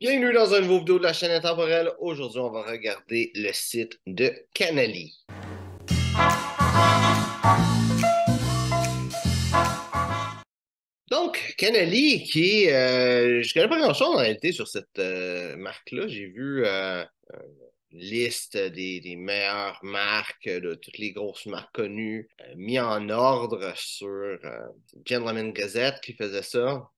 Bienvenue dans un nouveau vidéo de la chaîne intemporelle. Aujourd'hui, on va regarder le site de Canali. Donc, Canali, je connais pas grand-chose en réalité sur cette marque-là. J'ai vu une liste des meilleures marques, de toutes les grosses marques connues, mis en ordre sur Gentleman Gazette qui faisait ça.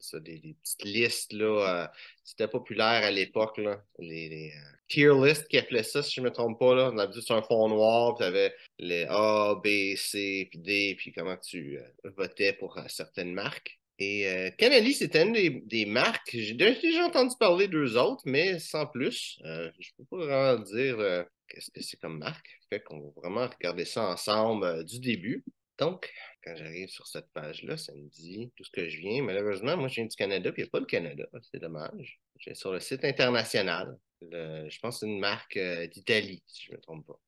C'est des petites listes là. C'était populaire à l'époque, là. Les tier list qui appelaient ça, si je ne me trompe pas, là. On avait juste un fond noir, puis tu avais les A, B, C, puis D, puis comment tu votais pour certaines marques. Et Canali, c'était une des marques. J'ai déjà entendu parler d'eux autres, mais sans plus. Je ne peux pas vraiment dire qu'est-ce que c'est comme marque. Fait qu'on va vraiment regarder ça ensemble du début. Donc, quand j'arrive sur cette page-là, ça me dit tout ce que je viens. Malheureusement, moi, je viens du Canada, puis il n'y a pas le Canada. C'est dommage. Je viens sur le site international. Je pense que c'est une marque d'Italie, si je ne me trompe pas.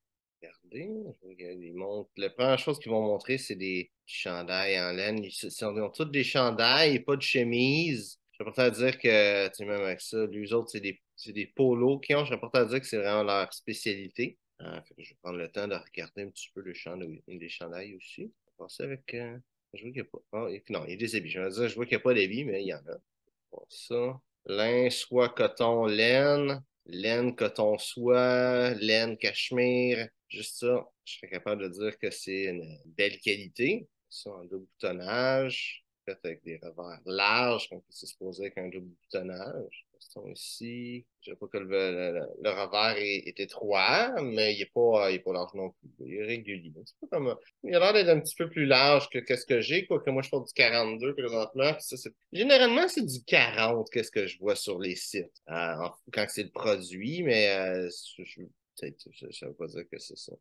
Regardez, je regarde, ils montrent. La première chose qu'ils vont montrer, c'est des chandails en laine. Ils ont tous des chandails et pas de chemise. Je préfère dire que, tu sais, même avec ça, les autres, c'est des polos qui ont. Je préfère dire que c'est vraiment leur spécialité. Fait que je vais prendre le temps de regarder un petit peu les chandails aussi. On va passer avec. Je vois qu'il n'y a pas. Non, il y a des habits. Je vais dire, je vois qu'il n'y a pas d'habits, mais il y en a. Bon, ça. Lin, soie, coton, laine. Laine, coton, soie. Laine, cachemire. Juste ça, je serais capable de dire que c'est une belle qualité. Ça, en double boutonnage. Fait avec des revers larges, comme c'est supposé avec un double boutonnage. Ici, je ne sais pas que le revers est étroit, mais il est pas large non plus. Il est régulier. C'est pas comme, il a l'air d'être un petit peu plus large que qu'est-ce que j'ai, quoi que moi je porte du 42 présentement. Puis ça, généralement, c'est du 40 qu'est-ce que je vois sur les sites. Quand c'est le produit, mais ça veut pas dire que c'est ça.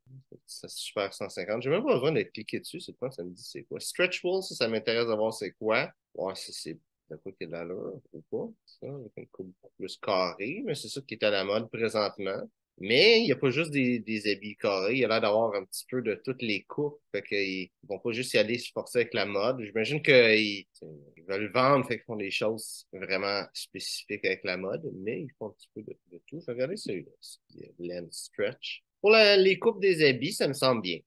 C'est super 150. J'ai même pas besoin de cliquer dessus. C'est quoi? Ça me dit c'est quoi? Stretchable, ça m'intéresse de voir c'est quoi. Voir si c'est de quoi qui est de l'allure ou pas. Ça, avec une coupe beaucoup plus carrée, mais c'est ça qui est à la mode présentement. Mais il n'y a pas juste des habits carrés, il y a l'air d'avoir un petit peu de toutes les coupes. Fait qu'ils vont pas juste y aller se forcer avec la mode. J'imagine qu'ils veulent vendre, fait qu'ils font des choses vraiment spécifiques avec la mode, mais ils font un petit peu de tout. Je vais regarder celui-là. Lens Stretch. Pour les coupes des habits, ça me semble bien.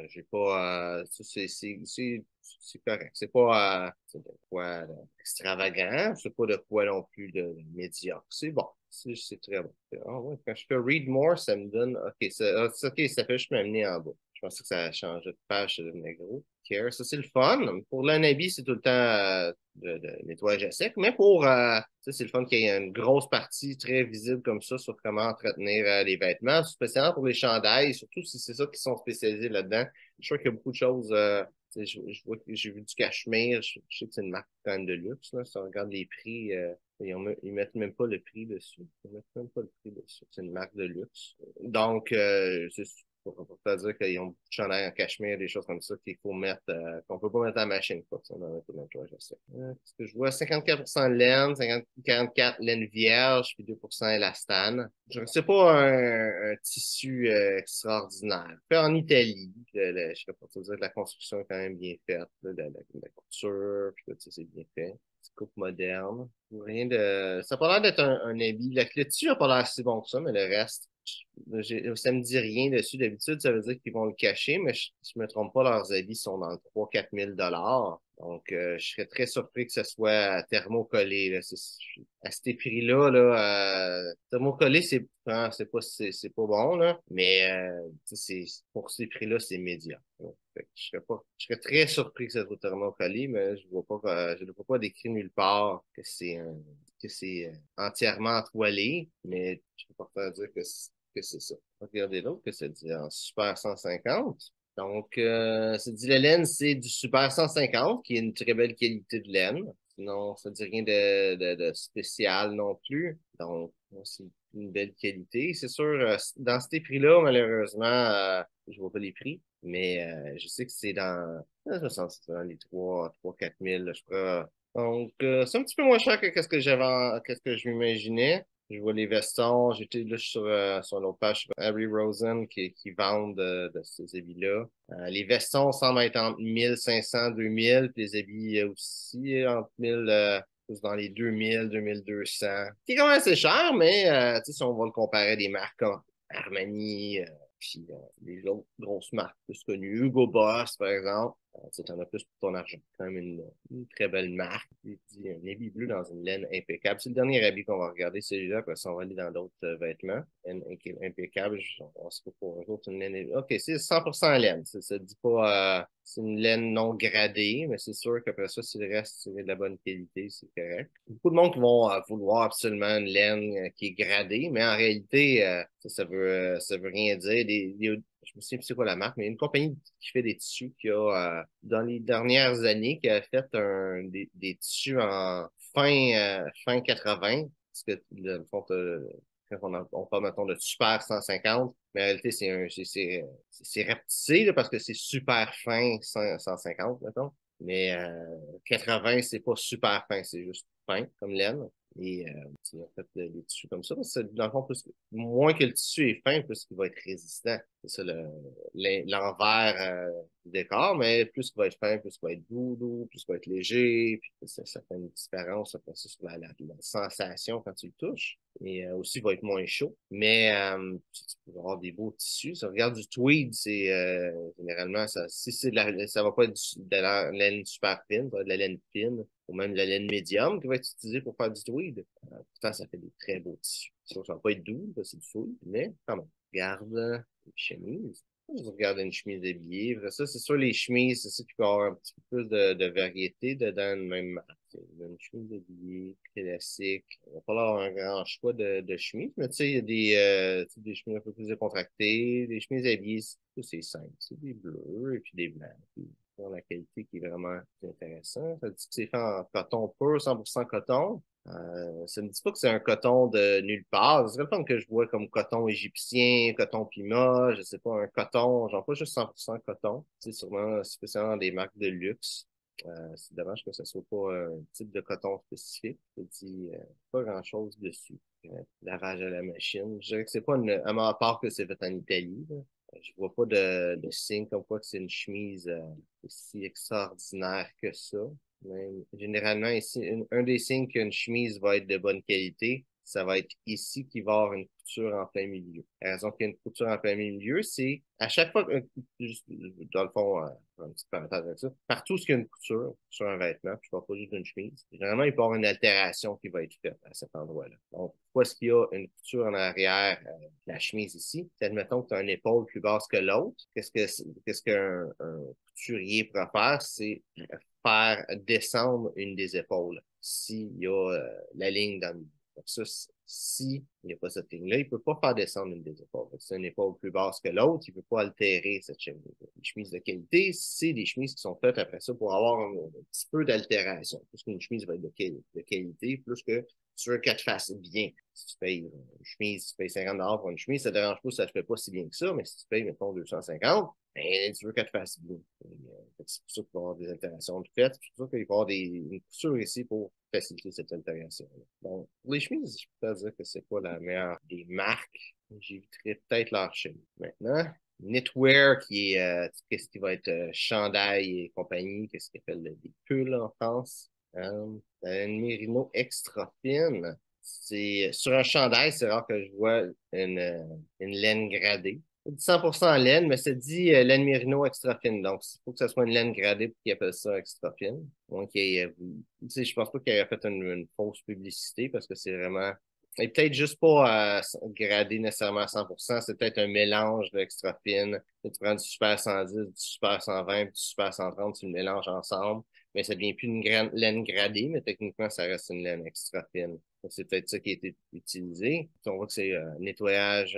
J'ai pas. C'est correct. C'est de quoi extravagant. C'est pas de quoi non plus de médiocre. C'est bon. C'est très bon. Ah ouais, quand je fais Read More, ça me donne. OK, ça fait juste m'amener en bas. Je pensais que ça changeait de page, ça devenait gros. Care, ça c'est le fun. Pour l'anabi, c'est tout le temps de nettoyage à sec. Mais pour ça, c'est le fun qu'il y ait une grosse partie très visible comme ça sur comment entretenir les vêtements, spécialement pour les chandails, surtout si c'est ça qui sont spécialisés là-dedans. Je crois qu'il y a beaucoup de choses. Je vois que j'ai vu du cachemire. Je sais que c'est une marque quand même de luxe. Là. Si on regarde les prix, ils mettent même pas le prix dessus. Ils mettent même pas le prix dessus. C'est une marque de luxe. Donc, c'est pour te dire qu'ils ont beaucoup de chandails en cachemire, des choses comme ça qu'il faut mettre, qu'on peut pas mettre à la machine. Quoi. Ça, on en a tout le je sais. Parce que je vois 54% laine, 44 laine vierge, puis 2% élastane. C'est pas un tissu extraordinaire. Fait en Italie, je serais pas te dire que la construction est quand même bien faite, là, la couture, puis tout ça, c'est bien fait. Petite coupe moderne. Rien de. Ça a pas l'air d'être un habit. Le tissu a pas l'air si bon que ça, mais le reste, ça me dit rien dessus. D'habitude, ça veut dire qu'ils vont le cacher, mais je me trompe pas, leurs habits sont dans le 3 000 à 4 000 $. Donc, je serais très surpris que ce soit thermocollé. Là. À ces prix-là, thermocollé, c'est pas bon, là, mais pour ces prix-là, c'est médiocre. Là. Fait que je serais très surpris que ça soit thermocollé, mais je ne vois pas décrit nulle part que c'est entièrement toilé, mais je peux pas faire dire que c'est ça. Regardez l'autre que ça dit en Super 150. Donc, ça dit la laine, c'est du Super 150, qui est une très belle qualité de laine. Sinon, ça dit rien de spécial non plus. Donc, c'est une belle qualité. C'est sûr, dans ces prix-là, malheureusement, je vois pas les prix, mais je sais que je me sens que c'est dans les 3 4 000, je crois. Donc, c'est un petit peu moins cher que qu'est-ce que je m'imaginais. Je vois les vestons. J'étais là sur l'autre page sur Harry Rosen qui vendent de ces habits-là. Les vestons semblent être entre 1500 2000, puis les habits aussi entre 1000. plus dans les 2000, 2200. C'est quand même assez cher, mais si on va le comparer à des marques comme Armani, puis les autres grosses marques plus connues, Hugo Boss, par exemple, tu en as plus pour ton argent. C'est quand même une très belle marque. Il dit un habit bleu dans une laine impeccable. C'est le dernier habit qu'on va regarder, celui-là, parce qu'on va aller dans d'autres vêtements. Laine impeccable, on se trouve pour un autre une laine. OK, c'est 100% laine. Ça dit pas, c'est une laine non gradée, mais c'est sûr qu'après ça, si le reste c'est de la bonne qualité, c'est correct. Beaucoup de monde qui vont vouloir absolument une laine qui est gradée, mais en réalité, ça veut rien dire. Je me souviens plus c'est quoi la marque, mais il y a une compagnie qui fait des tissus qui a, dans les dernières années, qui a fait des tissus en fin 80, parce que, dans le fond, quand on parle, mettons, de super 150, mais en réalité, c'est rapetissé, là, parce que c'est super fin 150, mettons. Mais 80, c'est pas super fin, c'est juste fin, comme laine. Et en fait des tissus comme ça. Dans le fond, moins que le tissu est fin, plus il va être résistant. C'est ça l'envers du décor, mais plus il va être fin, plus il va être doux, plus il va être léger. Puis ça fait une différence après ça, sur la sensation quand tu le touches. Et aussi, il va être moins chaud. Mais tu peux avoir des beaux tissus. Si on regarde du tweed, c'est généralement, si c'est ça va pas être de la laine super fine, ça va être de la laine fine ou même de la laine médium qui va être utilisée pour faire du tweed. Pourtant, ça fait des très beaux tissus. Ça va pas être doux, c'est du tweed, mais quand même. Regarde une chemise. Je regarde une chemise habillée. Après ça, c'est sûr, les chemises, c'est ça qui peut avoir un petit peu plus de variété dedans, même marque. Une chemise habillée, classique. On va pas avoir un grand choix de chemises, mais tu sais, il y a des chemises un peu plus décontractées, des chemises habillées, c'est simple. C'est des bleus et puis des blancs. Puis, pour la qualité qui est vraiment intéressante. Ça dit que c'est fait en coton pur, 100% coton. Ça ne me dit pas que c'est un coton de nulle part. Ce serait le fun que je vois comme coton égyptien, coton Pima, je sais pas, un coton, genre pas juste 100% coton. C'est sûrement spécialement des marques de luxe. C'est dommage que ce soit pas un type de coton spécifique. Je dis pas grand-chose dessus. Lavage à la machine. Je dirais que c'est pas à ma part que c'est fait en Italie, là. Je vois pas de signe comme quoi que c'est une chemise aussi extraordinaire que ça. Mais généralement, ici, un des signes qu'une chemise va être de bonne qualité, ça va être ici qu'il va y avoir une couture en plein milieu. La raison qu'il y a une couture en plein milieu, c'est à chaque fois, juste, dans le fond, une petite parenthèse avec ça, partout où il y a une couture sur un vêtement, puis je parle pas juste d'une chemise, généralement, il peut y avoir une altération qui va être faite à cet endroit-là. Donc, pourquoi est-ce qu'il y a une couture en arrière de la chemise ici? C'est, admettons que tu as une épaule plus basse que l'autre. Qu'est-ce qu'un couturier pourra faire? C'est faire descendre une des épaules s'il y a la ligne dans le milieu. Donc ça, si il n'y a pas cette ligne-là, il ne peut pas faire descendre une des épaules. Si c'est une épaule plus basse que l'autre, il ne peut pas altérer cette chemise. Les chemises de qualité, c'est des chemises qui sont faites après ça pour avoir un petit peu d'altération. Plus qu'une chemise va être de qualité, plus que tu veux qu'elle te fasse bien. Si tu payes une chemise, tu payes 50 $ pour une chemise, ça ne dérange pas si ça ne te fait pas si bien que ça, mais si tu payes, mettons, 250, ben, tu veux qu'elle te fasse bien. C'est pour ça qu'il va y avoir des altérations de fait. C'est pour ça qu'il va y avoir une couture ici pour faciliter cette altération. Donc, pour les chemises, je peux te dire que c'est pas la meilleure des marques. J'éviterais peut-être leur chaîne. Maintenant, knitwear, qui est, qu'est-ce qui va être chandail et compagnie, qu'est-ce qu'ils appellent des pulls en France. Une mérino extra fine. C'est, sur un chandail, c'est rare que je vois une laine gradée. Ça dit 100% laine, mais ça dit laine mérino extra fine. Donc, il faut que ce soit une laine gradée pour qu'ils appellent ça extra fine. Donc, tu sais, je pense pas qu'il ait fait une fausse publicité parce que c'est vraiment. Et peut-être juste pas gradé nécessairement à 100%, c'est peut-être un mélange d'extra fine. Tu prends du super 110, du super 120, du super 130, tu le mélanges ensemble, mais ça devient plus une laine gradée, mais techniquement, ça reste une laine extra fine. C'est peut-être ça qui a été utilisé. On voit que c'est nettoyage,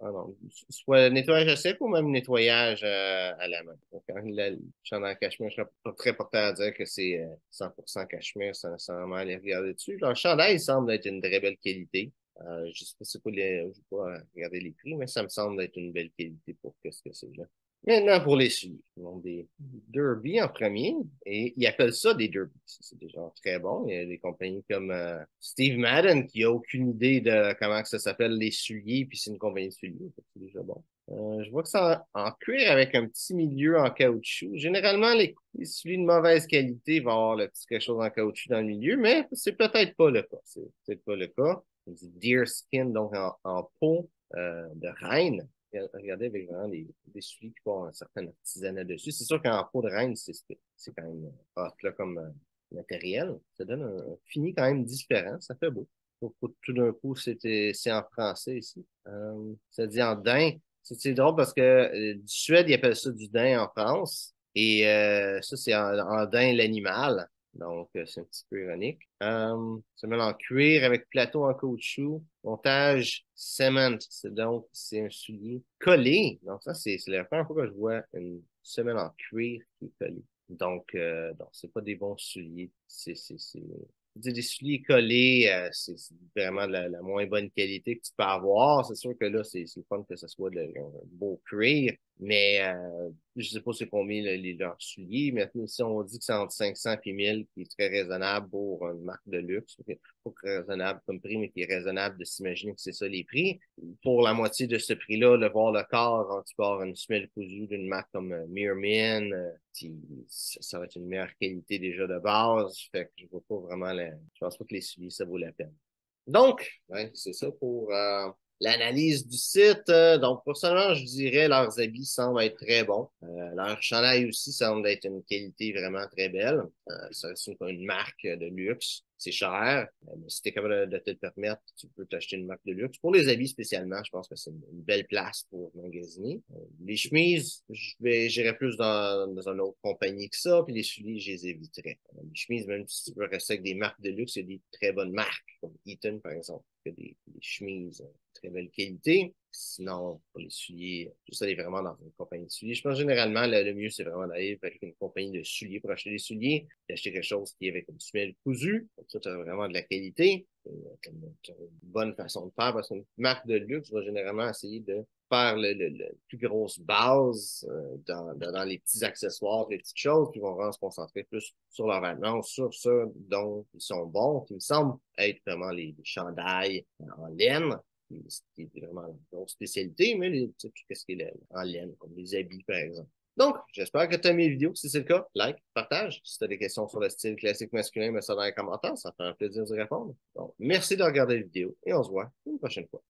non, soit nettoyage à sec ou même nettoyage à la main. Donc, quand le chandail cachemire, je serais pas très porté à dire que c'est 100% cachemire sans nécessairement aller regarder dessus. Le chandail, il semble être une très belle qualité. Je sais pas c'est quoi je vais pas regarder les prix, mais ça me semble être une belle qualité pour qu'est-ce que c'est là. Maintenant, pour les souliers. Ils ont des derby en premier et ils appellent ça des derby. C'est déjà très bon. Il y a des compagnies comme Steve Madden qui a aucune idée de comment que ça s'appelle les souliers, puis c'est une compagnie de souliers. C'est déjà bon. Je vois que c'est en cuir avec un petit milieu en caoutchouc. Généralement, les souliers de mauvaise qualité vont avoir le petit quelque chose en caoutchouc dans le milieu, mais c'est peut-être pas le cas. C'est peut-être pas le cas. On dit deer skin, donc en peau de reine. Regardez avec vraiment des souliers qui ont un certain artisanat dessus. C'est sûr qu'en peau de reine, c'est quand même hot là, comme matériel. Ça donne un fini quand même différent. Ça fait beau. Tout d'un coup, c'est en français ici. Ça dit en daim. C'est drôle parce que du Suède, ils appellent ça du daim en France. Et ça, c'est en daim l'animal. Donc, c'est un petit peu ironique. Ça met en cuir avec plateau en caoutchouc. Montage cement. C'est un soulier collé. Donc, ça, c'est la première fois que je vois une semelle en cuir qui est collée. Donc c'est pas des bons souliers. Des souliers collés, c'est vraiment la moins bonne qualité que tu peux avoir. C'est sûr que là, c'est le fun que ce soit un beau cuir, mais je sais pas c'est combien leurs souliers. Maintenant, si on dit que c'est entre 500 et 1000, qui est très raisonnable pour une marque de luxe, pas raisonnable comme prix, mais qui est raisonnable de s'imaginer que c'est ça les prix. Pour la moitié de ce prix-là, le voir le corps, tu peux avoir une semelle cousue d'une marque comme Meermin, puis ça va être une meilleure qualité déjà de base. Fait que je vois pas vraiment je pense pas que les souliers, ça vaut la peine. Donc, ouais, c'est ça pour l'analyse du site. Donc, personnellement, je dirais leurs habits semblent être très bons. Leur chandail aussi semble être une qualité vraiment très belle. Ça reste une marque de luxe. C'est cher, mais si tu es capable de te le permettre, tu peux t'acheter une marque de luxe. Pour les habits spécialement, je pense que c'est une belle place pour magasiner. Les chemises, j'irais plus dans une autre compagnie que ça, puis les souliers, je les éviterais. Les chemises, même si tu veux rester avec des marques de luxe, il y a des très bonnes marques, comme Eaton, par exemple, qui a des chemises de très belle qualité. Sinon, pour les souliers, juste aller vraiment dans une compagnie de souliers. Je pense généralement, le mieux, c'est vraiment d'aller avec une compagnie de souliers pour acheter des souliers, d'acheter quelque chose qui est avec une semelle cousue. Comme ça, tu as vraiment de la qualité. Tu as une bonne façon de faire parce qu'une marque de luxe va généralement essayer de faire le plus grosse base dans les petits accessoires, les petites choses, puis vont vraiment se concentrer plus sur leur vêtements, sur ça dont ils sont bons, qui me semble être vraiment les chandails en laine, ce qui est vraiment une grosse spécialité, mais qu'est-ce qui est en laine, comme les habits, par exemple. Donc, j'espère que tu as aimé les vidéos. Si c'est le cas, like, partage. Si tu as des questions sur le style classique masculin, mets ça dans les commentaires. Ça fait un plaisir de répondre. Donc, merci de regarder la vidéo et on se voit une prochaine fois.